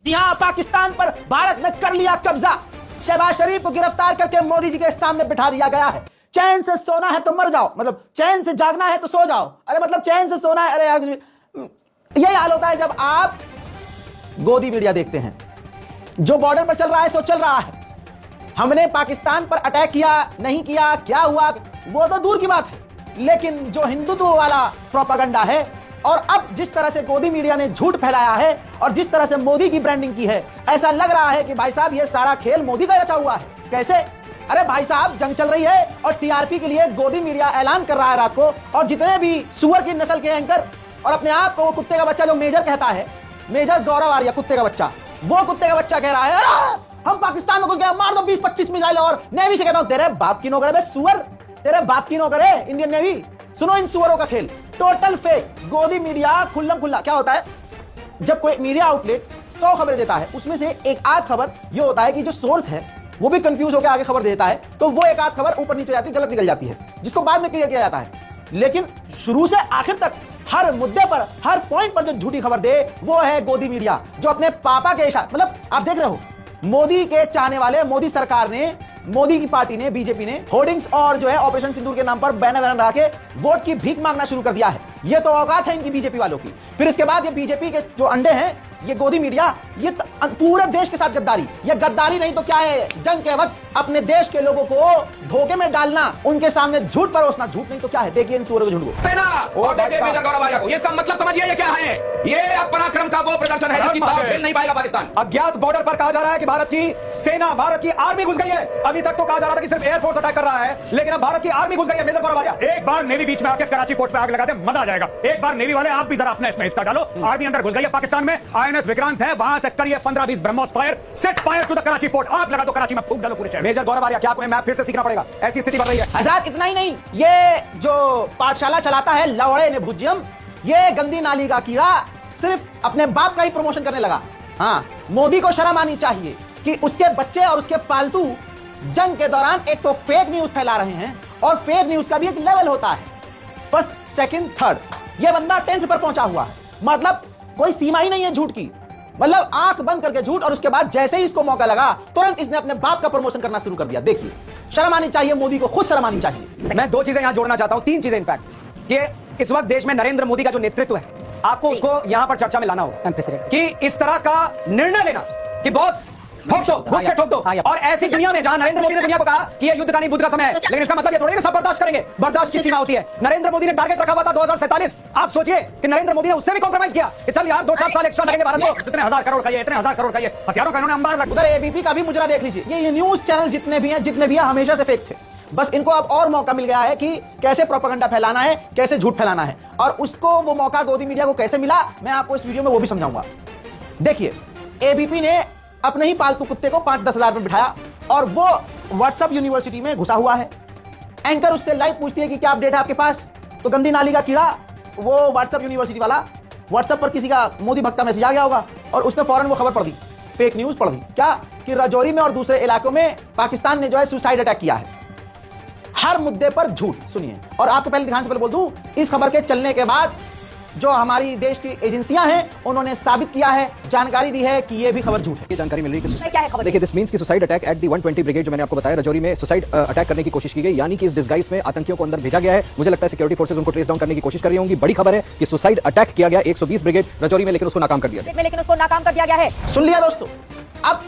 जी हां, पाकिस्तान पर भारत ने कर लिया कब्जा। शहबाज शरीफ को गिरफ्तार करके मोदी जी के सामने बिठा दिया गया है। चैन से सोना है तो मर जाओ, मतलब चैन से जागना है तो सो जाओ। अरे मतलब चैन से सोना है, अरे यार यही हाल होता है जब आप गोदी मीडिया देखते हैं। जो बॉर्डर पर चल रहा है सो चल रहा है। हमने पाकिस्तान पर अटैक किया नहीं किया, क्या हुआ वो तो दूर की बात है, लेकिन जो हिंदुत्व वाला प्रोपेगेंडा है और अब जिस तरह से गोदी मीडिया ने झूठ फैलाया है और जिस तरह से मोदी की ब्रांडिंग की है, ऐसा लग रहा है कि भाई साहब ये सारा खेल मोदी का रचा हुआ है। कैसे? अरे भाई साहब, जंग चल रही है और टीआरपी के लिए गोदी मीडिया ऐलान कर रहा है रात को, और जितने भी सुअर की नस्ल के एंकर और अपने आप को कुत्ते का बच्चा जो मेजर कहता है, मेजर गौरव आर्या कुत्ते का बच्चा, वो कुत्ते का बच्चा कह रहा है अरे हम पाकिस्तान में घुस गए, मार दो 20-25 मिसाइल। और नेवी से कहता हूं तेरे बाप की नौकर है सुअर, तेरे बाप की नौकर है इंडियन नेवी। सुनो इन सुअरों का खेल, टोटल फेक। गोदी मीडिया खुल्लम खुल्ला क्या होता है, जब कोई मीडिया आउटलेट 100 खबरें देता है, उसमें से एक आध खबर ये होता है कि जो सोर्स है वो भी कंफ्यूज होकर आगे खबर देता है, तो वो एक आध खबर ऊपर नीचे जाती गलत निकल जाती है, जिसको बाद में क्लियर किया जाता है। लेकिन शुरू से आखिर तक हर मुद्दे पर, हर पॉइंट पर जो झूठी खबर दे वो है गोदी मीडिया, जो अपने पापा के इशारे, मतलब आप देख रहे हो मोदी के चाहने वाले, मोदी सरकार ने, मोदी की पार्टी ने, बीजेपी ने होर्डिंग्स और जो है ऑपरेशन सिंदूर के नाम पर बैनर वैनर लगा के वोट की भीख मांगना शुरू कर दिया है। ये तो औकात है इनकी बीजेपी वालों की। फिर इसके बाद ये बीजेपी के जो अंडे हैं, ये गोदी मीडिया, ये पूरे देश के साथ गद्दारी। ये गद्दारी नहीं तो क्या है, जंग के वक्त अपने देश के लोगों को धोखे में डालना, उनके सामने झूठ परोसना। झूठ नहीं तो क्या है, देखिए इन सूरों को झूठ को। देखिए मेजर गौरव आर्या को, ये इसका मतलब समझिए ये क्या है, ये पराक्रम का वो प्रदर्शन है जिसकी दाव झेल नहीं पाएगा पाकिस्तान। अज्ञात बॉर्डर पर कहा जा रहा है कि भारत की सेना, भारत की आर्मी घुस गई है। अभी तक तो कहा जा रहा था कि सिर्फ एयरफोर्स अटैक कर रहा है, लेकिन अब भारत की आर्मी घुस गई है। मेजर गौरव आर्या, एक बार नेवी बीच में आके कराची पोर्ट पे आग लगा दे, मजा आ जाएगा। एक बार नेवी वाले आप भी जरा अपना इसमें हिस्सा डालो। आर्मी अंदर घुस गई है पाकिस्तान में, आईएनएस विक्रांत है, वहां से करिए 15-20 BrahMos fire, set fire to the Karachi port, आग लगा दो कराची में, फूंक डालो पूरे शहर। मेजर गौरव आर्या, क्या आपको मैप फिर से सीखना पड़ेगा? ऐसी स्थिति बन रही है। आजाद इतना ही नहीं, ये जो पाठशाला चलाता है लवड़े ने भुजियम, ये गंदी नाली का कीड़ा सिर्फ अपने बाप का ही प्रमोशन करने लगा। हाँ, मोदी को शर्म आनी चाहिए कि उसके बच्चे और उसके पालतू जंग के दौरान एक तो फेक न्यूज फैला रहे हैं, और फेक न्यूज का भी एक लेवल होता है, फर्स्ट, सेकंड, थर्ड। ये बंदा 10th पर पहुंचा हुआ है, मतलब कोई सीमा ही नहीं है झूठ की। मतलब आंख बंद करके झूठ, और उसके बाद जैसे ही इसको मौका लगा तुरंत इसने अपने बाप का प्रमोशन करना शुरू कर दिया। देखिए, शर्म आनी चाहिए मोदी को, खुद शर्म आनी चाहिए। मैं 2 चीजें यहां जोड़ना चाहता हूं, 3 चीजें इनफैक्ट, कि इस वक्त देश में नरेंद्र मोदी का जो नेतृत्व है, आपको उसको यहां पर चर्चा में लाना होगा कि इस तरह का निर्णय लेना कि बॉस ठोक दो, घुस के ठोक दो। और ऐसी दुनिया में जहां नरेंद्र मोदी ने दुनिया को कहा कि ये युद्ध का नहीं बुद्ध का समय है, लेकिन इसका मतलब ये थोड़ी ना सब बर्दाश्त करेंगे। बर्दाश्त की सीमा होती है। नरेंद्र मोदी ने टारगेट रखा हुआ था 2047। आप सोचिए कि नरेंद्र मोदी ने उससे भी कॉम्प्रोमाइज किया कि चल यार 2-4 साल एक्स्ट्रा लगेंगे भारत को। इतने 1000 करोड़ का ये, इतने 1000 करोड़ का ये, हथियारों का इन्होंने अंबार उधर एबीपी का भी मुजरा देख लीजिए। ये न्यूज चैनल जितने भी हैं हमेशा से फेक थे, बस इनको अब और मौका मिल गया है कि कैसे प्रोपेगेंडा फैलाना है, कैसे झूठ फैलाना है, और उसको वो मौका गोदी मीडिया को कैसे मिला, मैं आपको इस वीडियो में वो भी समझाऊंगा। देखिए, एबीपी ने अपने ही पालतू कुत्ते को 5-10 हजार में बिठाया, और वो व्हाट्सएप यूनिवर्सिटी में घुसा हुआ है। एंकर उससे लाइव पूछती है कि क्या अपडेट है आपके पास, तो गंदी नाली का कीड़ा, वो व्हाट्सएप यूनिवर्सिटी वाला, व्हाट्सएप पर किसी का मोदी भक्त का मैसेज आ गया होगा और उसने फौरन वो खबर पढ़ दी, फेक न्यूज पढ़ दी, क्या कि राजौरी में और दूसरे इलाकों में पाकिस्तान ने जो है सुसाइड अटैक किया है। हर मुद्दे पर झूठ। सुनिए, और आपको पहले दिखाने से पहले बोल दूं, इस खबर के चलने के बाद जो हमारी देश की एजेंसियां हैं उन्होंने साबित किया है, जानकारी दी है कि ये भी खबर झूठ है। ये जानकारी मिल रही है कि क्या है खबर? देखिए, दिस मींस कि suicide attack at the 120 brigade, जो मैंने आपको बताया राजौरी में सुसाइड अटैक करने की कोशिश की गई, यानी कि इस डिस्गाइज में आतंकियों को अंदर भेजा गया है। मुझे लगता है सिक्योरिटी फोर्सेस उनको ट्रेस डाउन करने की कोशिश कर रही होंगी। बड़ी खबर है कि सुसाइड अटैक किया गया 120 ब्रिगेड राजौरी में, लेकिन उसको नाकाम कर दिया गया है। सुन लिया दोस्तों। अब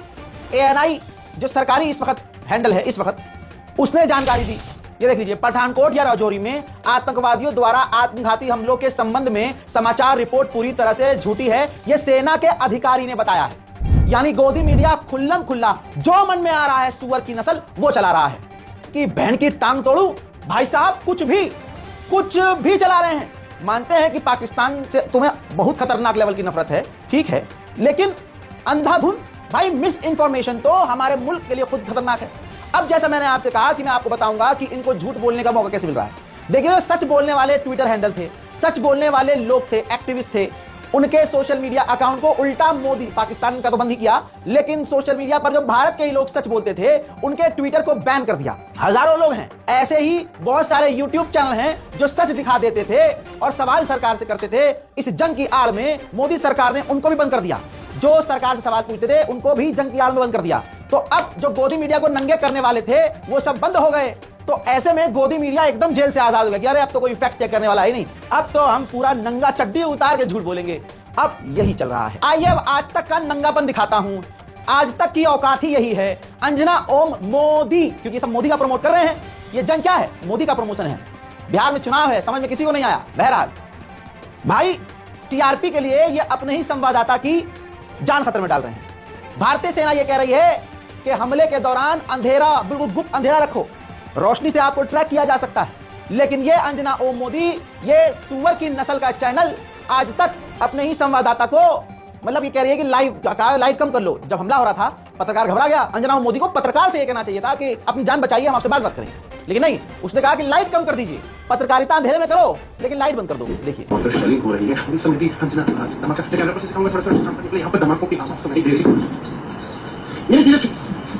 एएनआई जो सरकारी इस वक्त हैंडल है, इस वक्त उसने जानकारी दी। ये देख लीजिए, पठानकोट या राजौरी में आतंकवादियों द्वारा आत्मघाती हमलों के संबंध में समाचार रिपोर्ट पूरी तरह से झूठी है, ये सेना के अधिकारी ने बताया है। यानी गोदी मीडिया खुल्लम खुल्ला जो मन में आ रहा है सुअर की नस्ल वो चला रहा है कि बहन की टांग तोड़ू। भाई साहब, कुछ भी चला रहे हैं। मानते हैं कि पाकिस्तान से तुम्हें बहुत खतरनाक लेवल की नफरत है, ठीक है, लेकिन अंधाधुंध भाई मिस इंफॉर्मेशन तो हमारे मुल्क के लिए खुद खतरनाक है। अब जैसा मैंने आपसे कहा कि मैं आपको बताऊंगा कि इनको झूठ बोलने का मौका कैसे मिल रहा है। देखिए, सच बोलने वाले ट्विटर हैंडल थे, सच बोलने वाले लोग थे, एक्टिविस्ट थे, उनके सोशल मीडिया अकाउंट को उल्टा मोदी, पाकिस्तान का तो बंद ही किया, लेकिन सोशल मीडिया पर जो भारत के ही लोग सच बोलते थे उनके ट्विटर को बैन कर दिया। हजारों लोग हैं ऐसे ही, बहुत सारे यूट्यूब चैनल हैं जो सच दिखा देते थे और सवाल सरकार से करते थे। इस जंग की आड़ में मोदी सरकार ने उनको भी बंद कर दिया। जो सरकार से सवाल पूछते थे उनको भी जंग की आड़ में बंद कर दिया। तो अब जो गोदी मीडिया को नंगे करने वाले थे वो सब बंद हो गए। तो ऐसे में गोदी मीडिया एकदम जेल से आजाद हो गया कि अरे अब तो कोई फैक्ट चेक करने वाला ही नहीं, अब तो हम पूरा नंगा चड्डी उतार के झूठ बोलेंगे। अब यही चल रहा है। आइए अब आज तक का नंगापन दिखाता हूं। आज तक की औकात ही यही है। अंजना ओम मोदी, क्योंकि सब मोदी का प्रमोट कर रहे हैं। ये जंग क्या है? मोदी का प्रमोशन है। बिहार में चुनाव है, समझ में किसी को नहीं आया। बहरहाल भाई टीआरपी के लिए ये अपने ही संवाददाता की जान खतरे में डाल रहे हैं। भारतीय सेना ये कह रही है कि हमले के दौरान अंधेरा, बिल्कुल गुप्त अंधेरा रखो, रोशनी से आपको ट्रैक किया जा सकता है। लेकिन ये अंजना ओम मोदी, ये सुअर की नस्ल का चैनल आज तक अपने ही संवाददाता को, मतलब ये कह रही है कि लाइव कम कर लो। जब हमला हो रहा था पत्रकार घबरा गया। अंजना ओम मोदी को पत्रकार से ये कहना चाहिए था कि अपनी जान बचाइए, हम आपसे बात मत करें, लेकिन नहीं, उसने कहा कि लाइट कम कर दीजिए, पत्रकारिता अंधेरे में करो लेकिन लाइट बंद कर दो। देखिए और फिर शलीक हो रही है। इस समय भी अंजना धमाका कैमरा पर से दिखाऊंगा, थोड़ा सा शांत करने के लिए। यहाँ पर धमाकों की आवाज सुनाई दे रही है। मेरे धीरे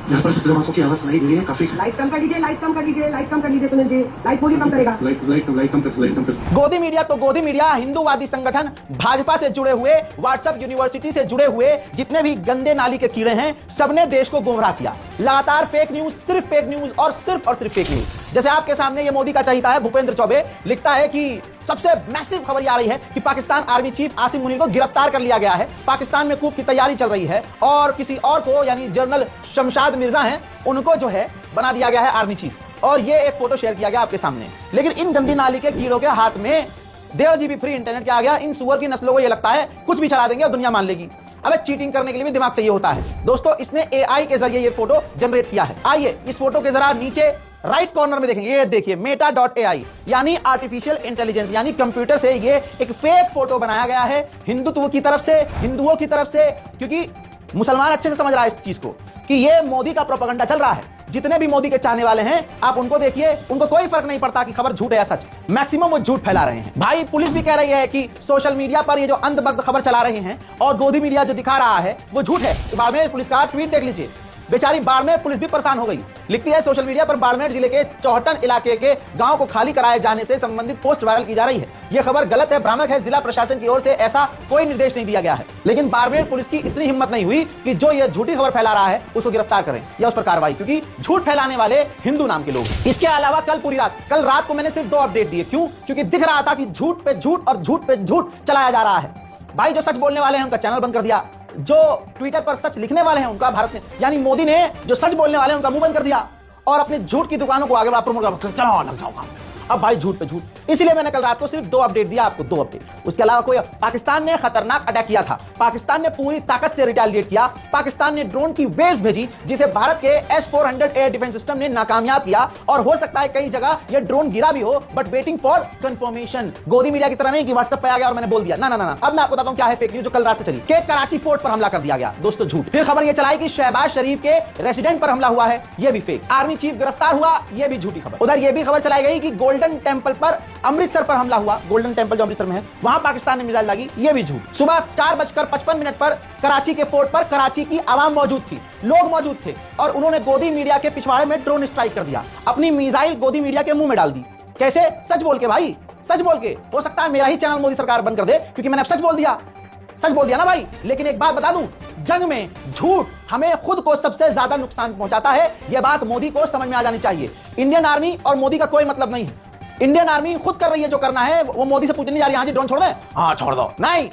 यहाँ पर धमाकों की आवाज सुनाई दे रही है काफी। लाइट कम कर दीजिए, लाइट कम कर दीजिए, लाइट कम कर दीजिए सुनील जी, लाइट वॉल्यूम कम करेगा। लाइट कम कर। गोदी मीडिया तो गोदी मीडिया, हिंदूवादी संगठन, भाजपा से जुड़े हुए, व्हाट्सएप यूनिवर्सिटी से जुड़े हुए जितने भी गंदे नाली के कीड़े हैं, सबने देश को गुमराह किया। लगातार फेक न्यूज, सिर्फ फेक न्यूज और सिर्फ फेक न्यूज। जैसे आपके सामने ये मोदी का चहीता है भूपेंद्र चौबे लिखता है कि सबसे मैसिव खबर ये आ रही है कि पाकिस्तान आर्मी चीफ आसिम मुनीर को गिरफ्तार कर लिया गया है। पाकिस्तान में कूप की तैयारी चल रही है और किसी और को, यानी जनरल शमशाद मिर्जा हैं, उनको जो है बना दिया गया है आर्मी चीफ। और ये एक फोटो शेयर किया गया आपके सामने। लेकिन इन गंदी नाली के कीड़ों के हाथ में 1.5 GB फ्री इंटरनेट के आ गया। इन सुअर की नस्लों को ये लगता है कुछ भी चला देंगे और दुनिया मान लेगी। अबे चीटिंग करने के लिए भी दिमाग चाहिए होता है। दोस्तों, इसने AI के जरिए ये फोटो जनरेट किया है। आइए इस फोटो के जरा नीचे राइट कॉर्नर में देखेंगे, ये देखिए meta.ai, यानी आर्टिफिशियल इंटेलिजेंस, यानी कंप्यूटर से ये एक फेक फोटो बनाया गया है हिंदुत्व की तरफ से, हिंदुओं की तरफ से, क्योंकि मुसलमान अच्छे से समझ रहा है इस चीज को कि ये मोदी का प्रोपेगेंडा चल रहा है। जितने भी मोदी के चाहने वाले हैं आप उनको देखिए, उनको कोई फर्क नहीं पड़ता कि खबर झूठ है या सच, मैक्सिमम वो झूठ फैला रहे हैं। भाई पुलिस भी कह रही है कि सोशल मीडिया पर ये जो अंधभक्त खबर चला रहे हैं और गोदी मीडिया जो दिखा रहा है वो झूठ है। तो बाद में पुलिस का ट्वीट देख लीजिए। बेचारी बाड़मेर पुलिस भी परेशान हो गई। लिखती है सोशल मीडिया पर बाड़मेर जिले के चौहटन इलाके के गांव को खाली कराए जाने से संबंधित पोस्ट वायरल की जा रही है। यह खबर गलत है, भ्रामक है। जिला प्रशासन की ओर से ऐसा कोई निर्देश नहीं दिया गया है। लेकिन बाड़मेर पुलिस की इतनी हिम्मत नहीं हुई कि जो ये झूठी खबर फैला रहा है उसको गिरफ्तार करें या उस पर कार्रवाई, क्योंकि झूठ फैलाने वाले हिंदू नाम के लोग। इसके अलावा कल रात को मैंने सिर्फ 2 अपडेट दिए। क्यों? क्योंकि दिख रहा था कि झूठ पे झूठ और झूठ पे झूठ चलाया जा रहा है। भाई जो सच बोलने वाले हैं उनका चैनल बंद कर दिया, जो ट्विटर पर सच लिखने वाले हैं उनका, भारत ने यानी मोदी ने जो सच बोलने वाले हैं उनका मुंह बंद कर दिया और अपने झूठ की दुकानों को आगे बढ़ा प्रमोट कर, चलो लग जाओ काम। अब भाई झूठ पे झूठ। इसलिए मैंने कल रात को सिर्फ 2 अपडेट दिया आपको, 2 अपडेट। उसके अलावा कोई, पाकिस्तान ने खतरनाक अटैक किया था, पाकिस्तान ने पूरी ताकत से रिटेलिएट किया, पाकिस्तान ने ड्रोन की वेव भेजी जिसे भारत के S-400 एयर डिफेंस सिस्टम ने नाकामयाब किया। और हो सकता है कई जगह ये ड्रोन गिरा भी हो, बट वेटिंग फॉर कंफर्मेशन। गोदी मीडिया की तरह नहीं कि व्हाट्सएप पे आ गया और मैंने बोल दिया। ना ना ना, अब मैं आपको बताता हूं क्या है फेक न्यूज जो कल रात से चली। कि कराची पोर्ट पर हमला कर दिया गया, दोस्तों झूठ। फिर खबर ये चलाई कि शहबाज शरीफ के रेसिडेंट पर हमला हुआ है, ये भी फेक। आर्मी चीफ गिरफ्तार हुआ, ये भी झूठी खबर। उधर ये भी खबर चलाई गई कि गोल्डन टेंपल पर, अमृतसर पर हमला हुआ। गोल्डन टेंपल जो अमृतसर में है, वहां पाकिस्तान ने मिसाइल दागी, ये भी झूठ। सुबह 4:55 पर कराची के पोर्ट पर कराची की आवाम मौजूद थी, लोग मौजूद थे और उन्होंने गोदी मीडिया के पिछवाड़े में ड्रोन स्ट्राइक कर दिया। अपनी मिसाइल गोदी मीडिया के मुंह में डाल दी। कैसे? सच बोल के भाई, सच बोल के। हो सकता है मेरा ही चैनल मोदी सरकार बंद कर दे क्योंकि मैंने अब सच बोल दिया ना भाई। लेकिन एक बात बता दूं, जंग में झूठ हमें खुद को सबसे ज्यादा नुकसान पहुंचाता है। यह बात मोदी को समझ में आ जानी चाहिए। इंडियन आर्मी और मोदी का कोई मतलब नहीं है। इंडियन आर्मी खुद कर रही है जो करना है, वो मोदी से पूछने नहीं जा रही हाँ जी ड्रोन छोड़ दें, हाँ छोड़ दो, नहीं।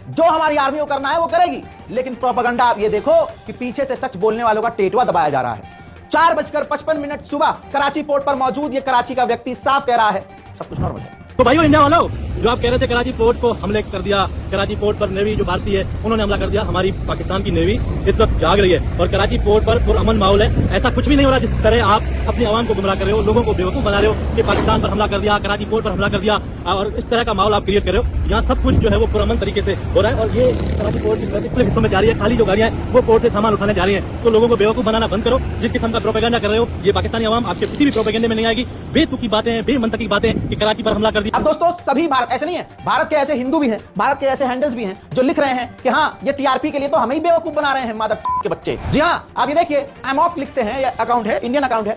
जो हमारी आर्मी को करना है वो करेगी। लेकिन प्रोपेगेंडा आप ये देखो कि पीछे से सच बोलने वालों का टेटवा दबाया जा रहा है। 4:55 सुबह कराची पोर्ट पर मौजूद ये कराची का व्यक्ति साफ कह रहा है सब कुछ नॉर्मल है। तो भाइयों इंडिया वालों, जो आप कह रहे थे कराची पोर्ट को हमले कर दिया, कराची पोर्ट पर नेवी जो भारतीय है उन्होंने हमला कर दिया, हमारी पाकिस्तान की नेवी इस वक्त जाग रही है और कराची पोर्ट पर पुरअमन माहौल है। ऐसा कुछ भी नहीं हो रहा जिस तरह आप अपनी आवाम को गुमराह कर रहे हो, लोगों को बेवकूफ बना रहे हो कि पाकिस्तान पर हमला कर दिया, कराची पोर्ट पर हमला कर दिया और इस तरह का माहौल आप क्रिएट कर रहे हो। यहाँ सब कुछ जो है वो पुरअमन तरीके से हो रहा है और ये कराची पोर्ट की मुख्तलिफ हिस्सों में जा रही है। खाली जो गाड़ियां हैं वो पोर्ट से सामान उठाने जा रही है। तो लोगों को बेवकूफ बनाना बंद करो। जिस किस्म का प्रोपेगेंडा कर रहे हो, ये पाकिस्तानी आवाम आपके किसी भी प्रोपेगेंडे में नहीं आएगी। बेतुकी बातें, बेमंतकी बातें कि कराची पर हमला कर दिया। अब दोस्तों सभी भारत ऐसे नहीं है, भारत के ऐसे हिंदू भी हैं, भारत के ऐसे हैंडल्स भी हैं जो लिख रहे हैं कि हाँ ये टीआरपी के लिए तो हमें ही बेवकूफ बना रहे हैं मादर के बच्चे। जी हाँ, आप ये देखिए, एमॉक लिखते हैं, ये अकाउंट है, इंडियन अकाउंट है,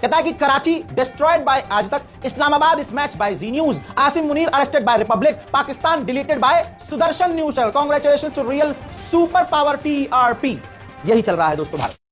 कहता है कि Karachi destroyed by Aaj Tak, Islamabad smash by Zee News, Asim Munir arrested by Republic, Pakistan deleted by Sudarshan News channel, congratulations to real super power TRP। यही चल रहा है दोस्तों भारत।